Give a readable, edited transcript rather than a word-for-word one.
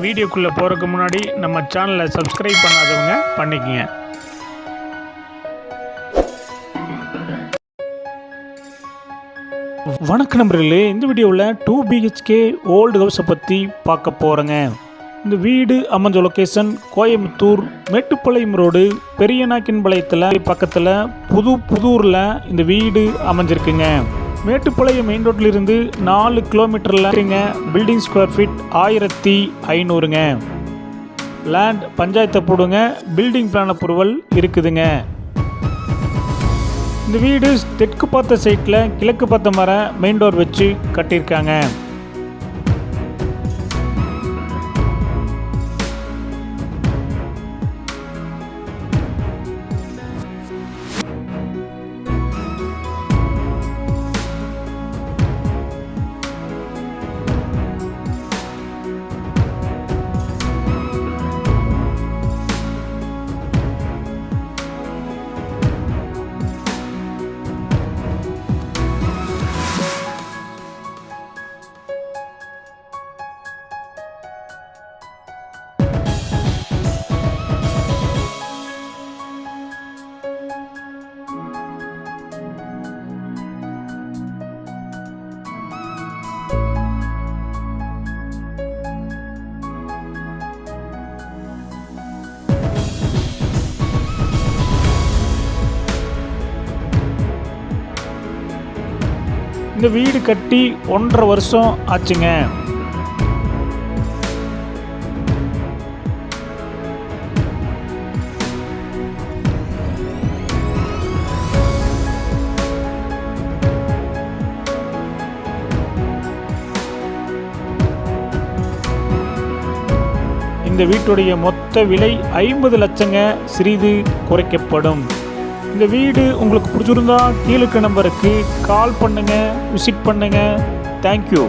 வீடியோக்குள்ளே போகிறதுக்கு முன்னாடி நம்ம சேனலை சப்ஸ்கிரைப் பண்ணாதவங்க பண்ணிக்கங்க. வணக்கம் நண்பர்களே, இந்த வீடியோவில் 2 BHK ஓல்டு ஹவுஸை பற்றி பார்க்க போகிறேங்க. இந்த வீடு அமைஞ்ச லொக்கேஷன் கோயம்புத்தூர் மேட்டுப்பாளையம் ரோடு பெரியநாயக்கன்பாளையத்தில் பக்கத்தில் புதூரில் இந்த வீடு அமைஞ்சிருக்குங்க. மேட்டுப்பாளையம் மெயின் ரோட்டிலிருந்து 4 கிலோமீட்டரில் பில்டிங் ஸ்கொயர் ஃபீட் 1500ங்க. லேண்ட் பஞ்சாயத்தை போடுங்க, பில்டிங் பிளான் அப்ரூவல் இருக்குதுங்க. இந்த வீடு தெற்கு பார்த்த சைட்டில் கிழக்கு பார்த்த மர மெயின் டோர் வச்சு கட்டியிருக்காங்க. இந்த வீடு கட்டி 1.5 வருஷம் ஆச்சுங்க. இந்த வீட்டுடைய மொத்த விலை 50 லட்சங்க, சிறிது குறைக்கப்படும். இந்த வீடு உங்களுக்கு பிடிச்சிருந்தா கீழே நம்பருக்கு கால் பண்ணுங்கள், விசிட் பண்ணுங்கள். தேங்க்யூ.